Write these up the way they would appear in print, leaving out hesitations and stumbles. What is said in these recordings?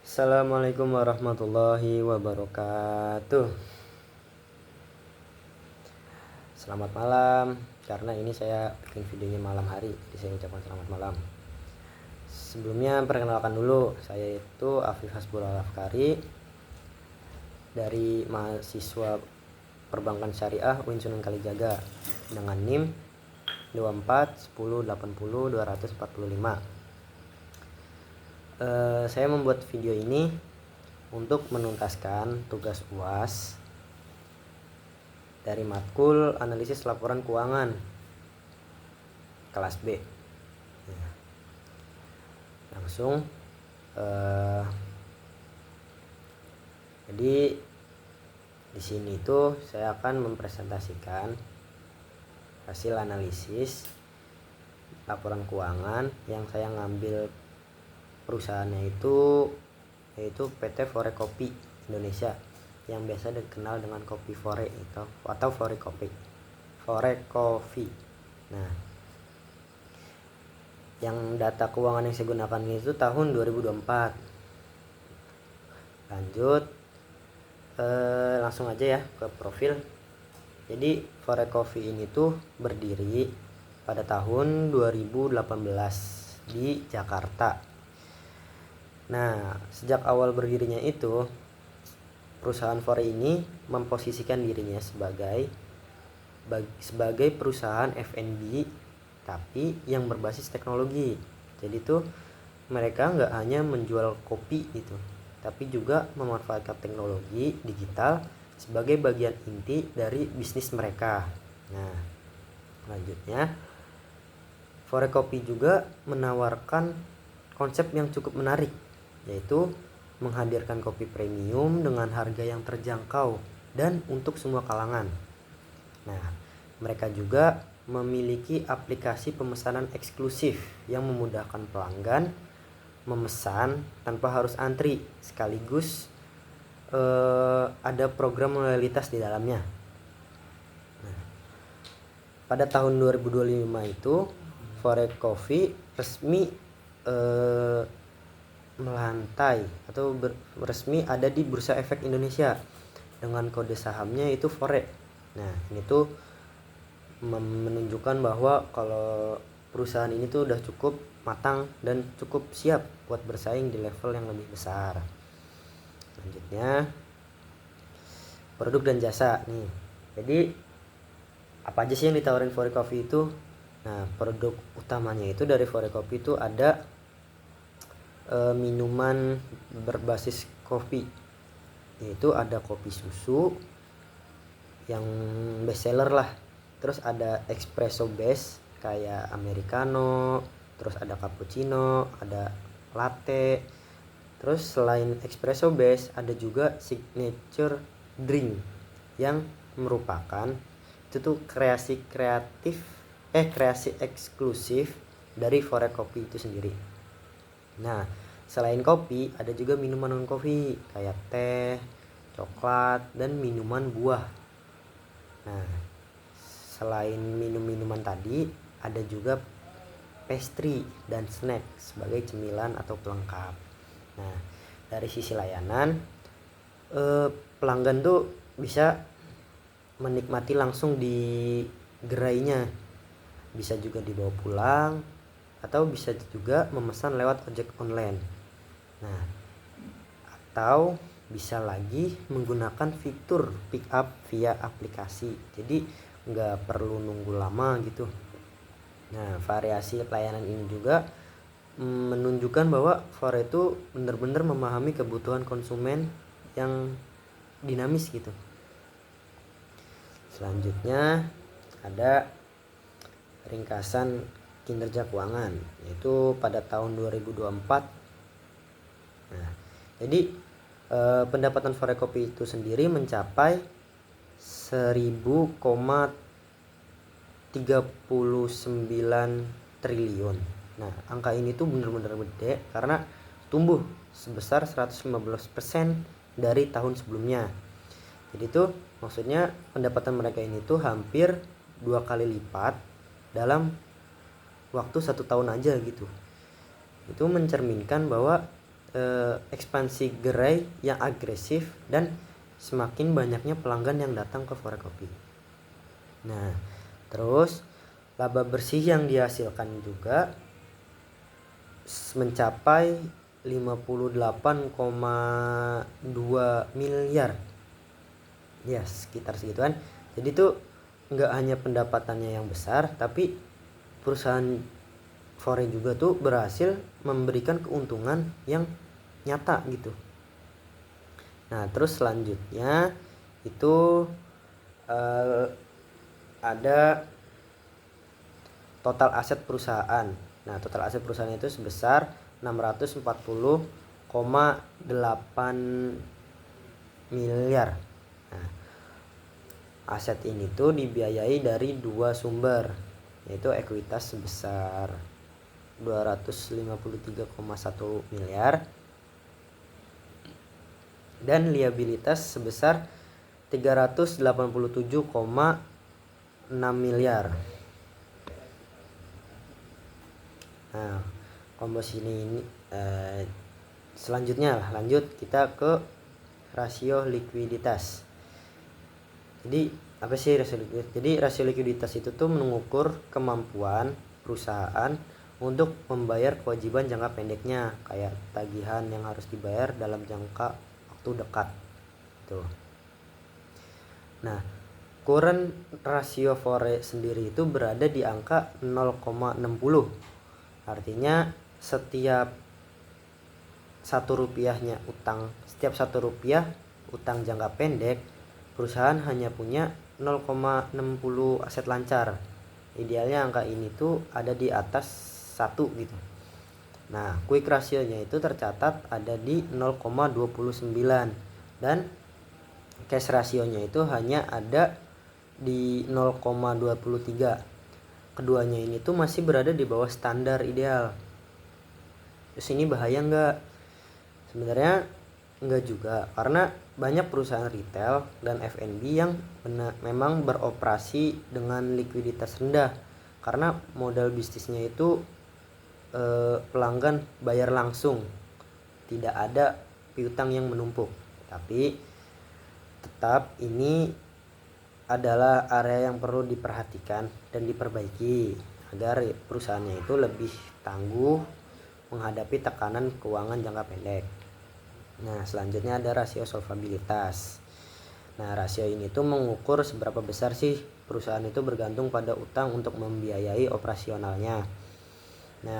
Assalamualaikum warahmatullahi wabarakatuh. Selamat malam. Karena ini saya bikin videonya malam hari, jadi saya ucapkan selamat malam. Sebelumnya perkenalkan dulu, saya itu Afif Hasbul Al-Afkari dari mahasiswa Perbankan Syariah UIN Sunan Kalijaga dengan NIM 241080245. Saya membuat video ini untuk menuntaskan tugas UAS dari matkul analisis laporan keuangan kelas B. Langsung jadi di sini tuh saya akan mempresentasikan hasil analisis laporan keuangan yang saya ngambil perusahaannya yaitu PT Forekopi Indonesia yang biasa dikenal dengan Kopi Fore atau Forekopi. Nah, yang data keuangan yang saya gunakan itu tahun 2024. Lanjut, langsung aja ya ke profil. Jadi Forekopi ini tuh berdiri pada tahun 2018 di Jakarta. Nah, sejak awal berdirinya itu, perusahaan Fore ini memposisikan dirinya sebagai perusahaan F&B tapi yang berbasis teknologi. Jadi tuh mereka nggak hanya menjual kopi gitu, tapi juga memanfaatkan teknologi digital sebagai bagian inti dari bisnis mereka. Nah, selanjutnya Forekopi juga menawarkan konsep yang cukup menarik, yaitu menghadirkan kopi premium dengan harga yang terjangkau dan untuk semua kalangan. Nah, mereka juga memiliki aplikasi pemesanan eksklusif yang memudahkan pelanggan memesan tanpa harus antri, sekaligus ada program loyalitas di dalamnya. Nah, pada tahun 2025 itu Forekopi resmi melantai atau resmi ada di Bursa Efek Indonesia dengan kode sahamnya itu Fore. Nah, ini tuh menunjukkan bahwa kalau perusahaan ini tuh udah cukup matang dan cukup siap buat bersaing di level yang lebih besar. Selanjutnya, produk dan jasa nih. Jadi apa aja sih yang ditawarin Forekopi itu? Nah, produk utamanya itu dari Forekopi itu ada minuman berbasis kopi, yaitu ada kopi susu yang best seller lah, terus ada espresso base kayak americano, terus ada cappuccino, ada latte. Terus selain espresso base ada juga signature drink yang merupakan itu tuh kreasi eksklusif dari Forekopi itu sendiri. Nah, selain kopi ada juga minuman non kopi kayak teh, coklat, dan minuman buah. Nah, selain minuman tadi ada juga pastry dan snack sebagai cemilan atau pelengkap. Nah, dari sisi layanan, pelanggan tuh bisa menikmati langsung di gerainya, bisa juga dibawa pulang atau bisa juga memesan lewat ojek online. Nah, atau bisa lagi menggunakan fitur pick up via aplikasi, jadi nggak perlu nunggu lama gitu. Nah, variasi pelayanan ini juga menunjukkan bahwa Fore itu benar-benar memahami kebutuhan konsumen yang dinamis gitu. Selanjutnya ada ringkasan kinerja keuangan, yaitu pada tahun 2024. Nah, jadi pendapatan Forekopi itu sendiri mencapai 1000,39 triliun. Nah, angka ini tuh benar-benar gede karena tumbuh sebesar 115% dari tahun sebelumnya. Jadi tuh maksudnya pendapatan mereka ini tuh hampir 2 kali lipat dalam waktu 1 tahun aja gitu. Itu mencerminkan bahwa ekspansi gerai yang agresif dan semakin banyaknya pelanggan yang datang ke Forekopi. Nah, terus laba bersih yang dihasilkan juga mencapai 58,2 miliar. Ya, sekitar segituan. Jadi tuh nggak hanya pendapatannya yang besar, tapi perusahaan Fore juga tuh berhasil memberikan keuntungan yang nyata gitu. Nah, terus selanjutnya itu ada total aset perusahaan. Nah, total aset perusahaan itu sebesar 640,8 miliar. Nah, aset ini tuh dibiayai dari dua sumber, yaitu ekuitas sebesar 253,1 miliar dan liabilitas sebesar 387,6 miliar. Nah, komposisi ini selanjutnya lanjut kita ke rasio likuiditas. Jadi apa sih rasio likuiditas? Jadi rasio likuiditas itu tuh mengukur kemampuan perusahaan untuk membayar kewajiban jangka pendeknya, kayak tagihan yang harus dibayar dalam jangka waktu dekat. Tuh. Nah, current rasio Fore sendiri itu berada di angka 0,60. Artinya setiap setiap 1 rupiah utang jangka pendek, perusahaan hanya punya 0,60 aset lancar. Idealnya angka ini tuh ada di atas 1 gitu. Nah, quick rasionya itu tercatat ada di 0,29 dan cash rasionya itu hanya ada di 0,23. Keduanya ini tuh masih berada di bawah standar ideal. Terus ini bahaya nggak? Sebenarnya nggak juga, karena banyak perusahaan retail dan F&B yang memang beroperasi dengan likuiditas rendah, karena modal bisnisnya itu pelanggan bayar langsung, tidak ada piutang yang menumpuk. Tapi tetap ini adalah area yang perlu diperhatikan dan diperbaiki agar perusahaannya itu lebih tangguh menghadapi tekanan keuangan jangka pendek. Nah, selanjutnya ada rasio solvabilitas. Nah, rasio ini tuh mengukur seberapa besar sih perusahaan itu bergantung pada utang untuk membiayai operasionalnya. Nah,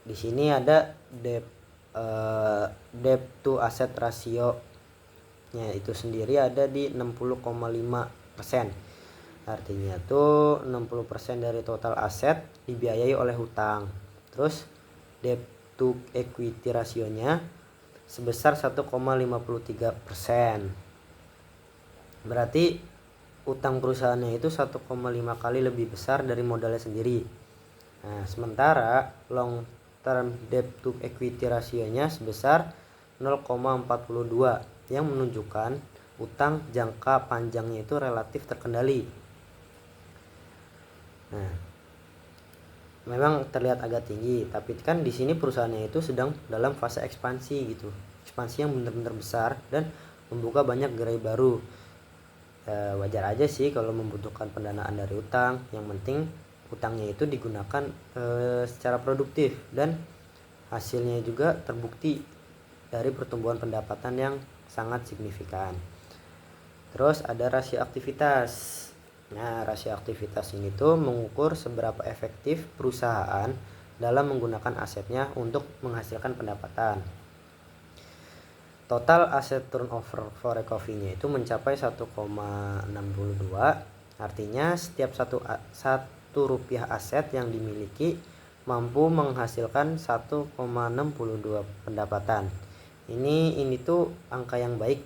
di sini ada debt to asset ratio-nya itu sendiri ada di 60,5%. Artinya tuh 60% dari total aset dibiayai oleh hutang. Terus debt to equity rasionya sebesar 1,53%. Berarti utang perusahaannya itu 1,5 kali lebih besar dari modalnya sendiri. Nah, sementara long term debt to equity rasionya sebesar 0,42 yang menunjukkan utang jangka panjangnya itu relatif terkendali. Nah, memang terlihat agak tinggi, tapi kan di sini perusahaannya itu sedang dalam fase ekspansi gitu. Ekspansi yang benar-benar besar dan membuka banyak gerai baru. Wajar aja sih kalau membutuhkan pendanaan dari utang. Yang penting utangnya itu digunakan secara produktif dan hasilnya juga terbukti dari pertumbuhan pendapatan yang sangat signifikan. Terus ada rasio aktivitas. Nah, rasio aktivitas ini tuh mengukur seberapa efektif perusahaan dalam menggunakan asetnya untuk menghasilkan pendapatan. Total aset turnover Forecoffee-nya itu mencapai 1,62. Artinya setiap satu rupiah aset yang dimiliki mampu menghasilkan 1,62 pendapatan. Ini tuh angka yang baik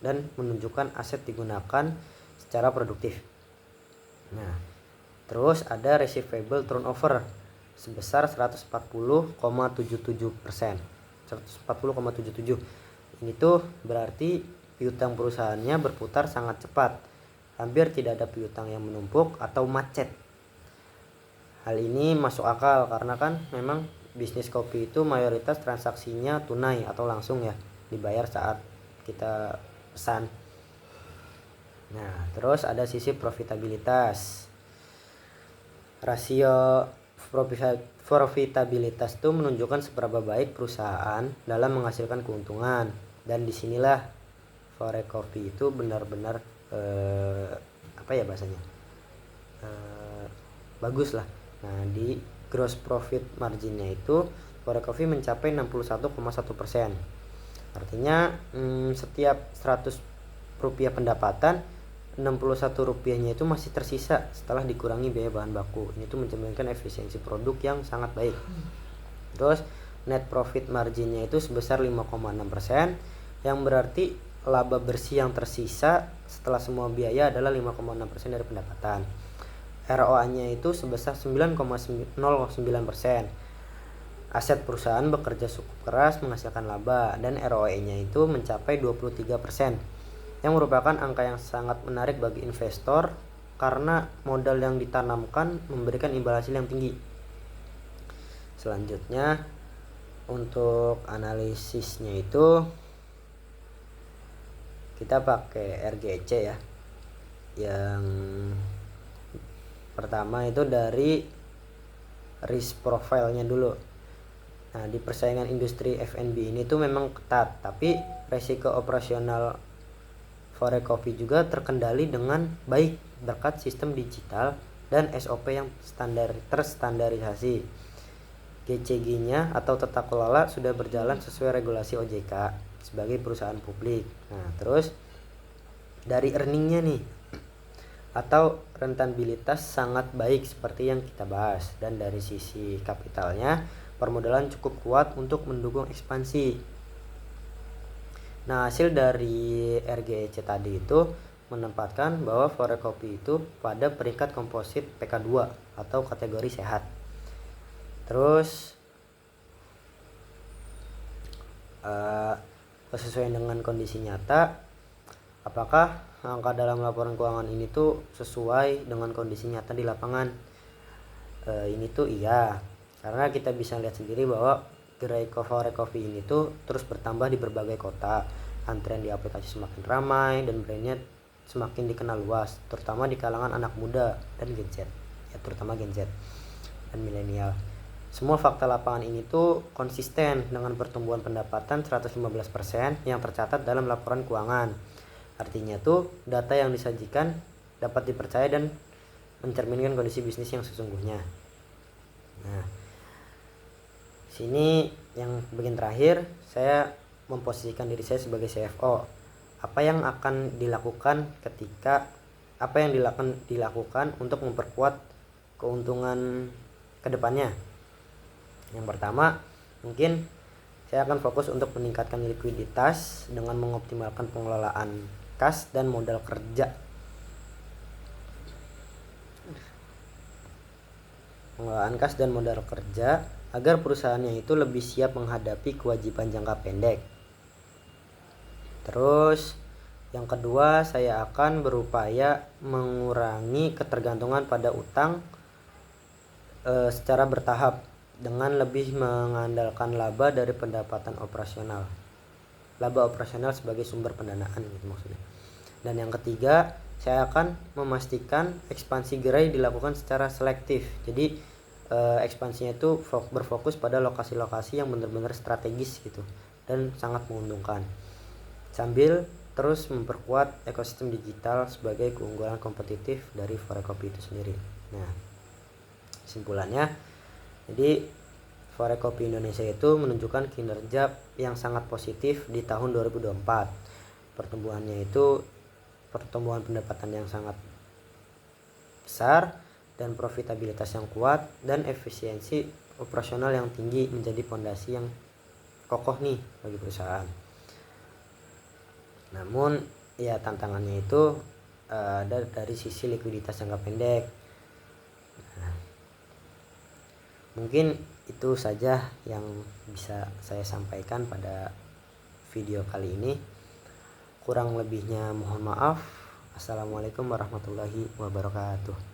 dan menunjukkan aset digunakan secara produktif. Nah, terus ada receivable turnover sebesar 140,77%. 140,77. Ini tuh berarti piutang perusahaannya berputar sangat cepat. Hampir tidak ada piutang yang menumpuk atau macet. Hal ini masuk akal karena kan memang bisnis kopi itu mayoritas transaksinya tunai atau langsung ya, dibayar saat kita pesan. Nah, terus ada sisi profitabilitas. Rasio profitabilitas itu menunjukkan seberapa baik perusahaan dalam menghasilkan keuntungan, dan disinilah Forecoffee itu benar-benar apa ya bahasanya, bagus lah. Nah, di gross profit marginnya itu Forecoffee mencapai 61,1%. Artinya setiap 100 rupiah pendapatan, 61 rupiahnya itu masih tersisa setelah dikurangi biaya bahan baku. Ini tuh mencerminkan efisiensi produk yang sangat baik. Terus net profit marginnya itu sebesar 5,6%, yang berarti laba bersih yang tersisa setelah semua biaya adalah 5,6% dari pendapatan. ROA-nya itu sebesar 9,09%. Aset perusahaan bekerja cukup keras menghasilkan laba, dan ROE-nya itu mencapai 23%, yang merupakan angka yang sangat menarik bagi investor karena modal yang ditanamkan memberikan imbal hasil yang tinggi. Selanjutnya untuk analisisnya itu kita pakai RGC ya. Yang pertama itu dari risk profile-nya dulu. Nah, di persaingan industri F&B ini tuh memang ketat, tapi resiko operasional Forecoffee juga terkendali dengan baik berkat sistem digital dan SOP yang terstandarisasi. GCG-nya atau tata kelola sudah berjalan sesuai regulasi OJK sebagai perusahaan publik. Nah, terus dari earningnya nih atau rentabilitas sangat baik seperti yang kita bahas, dan dari sisi kapitalnya permodalan cukup kuat untuk mendukung ekspansi. Nah, hasil dari RGEC tadi itu menempatkan bahwa Forecoffee itu pada peringkat komposit PK2 atau kategori sehat. Terus kesesuaian dengan kondisi nyata, apakah angka dalam laporan keuangan ini tuh sesuai dengan kondisi nyata di lapangan? Ini tuh iya, karena kita bisa lihat sendiri bahwa gerai Forecoffee ini tuh terus bertambah di berbagai kota. Antrean di aplikasi semakin ramai dan brandnya semakin dikenal luas, terutama di kalangan anak muda dan Gen Z, ya terutama Gen Z dan milenial. Semua fakta lapangan ini tuh konsisten dengan pertumbuhan pendapatan 115% yang tercatat dalam laporan keuangan. Artinya tuh data yang disajikan dapat dipercaya dan mencerminkan kondisi bisnis yang sesungguhnya. Nah, sini yang bagian terakhir, saya memposisikan diri saya sebagai CFO. Apa yang dilakukan untuk memperkuat keuntungan kedepannya? Yang pertama, mungkin saya akan fokus untuk meningkatkan likuiditas dengan mengoptimalkan pengelolaan kas dan modal kerja. Pengelolaan kas dan modal kerja agar perusahaannya itu lebih siap menghadapi kewajiban jangka pendek. Terus yang kedua, saya akan berupaya mengurangi ketergantungan pada utang secara bertahap dengan lebih mengandalkan laba dari pendapatan operasional. Laba operasional sebagai sumber pendanaan gitu maksudnya. Dan yang ketiga, saya akan memastikan ekspansi gerai dilakukan secara selektif. Jadi ekspansinya itu berfokus pada lokasi-lokasi yang benar-benar strategis gitu dan sangat menguntungkan, sambil terus memperkuat ekosistem digital sebagai keunggulan kompetitif dari Forecoffee itu sendiri. Nah, kesimpulannya, jadi Forecoffee Indonesia itu menunjukkan kinerja yang sangat positif di tahun 2024. Pertumbuhannya itu pertumbuhan pendapatan yang sangat besar dan profitabilitas yang kuat dan efisiensi operasional yang tinggi menjadi fondasi yang kokoh nih bagi perusahaan. Namun ya tantangannya itu ada dari sisi likuiditas jangka pendek. Nah, mungkin itu saja yang bisa saya sampaikan pada video kali ini. Kurang lebihnya mohon maaf. Assalamualaikum warahmatullahi wabarakatuh.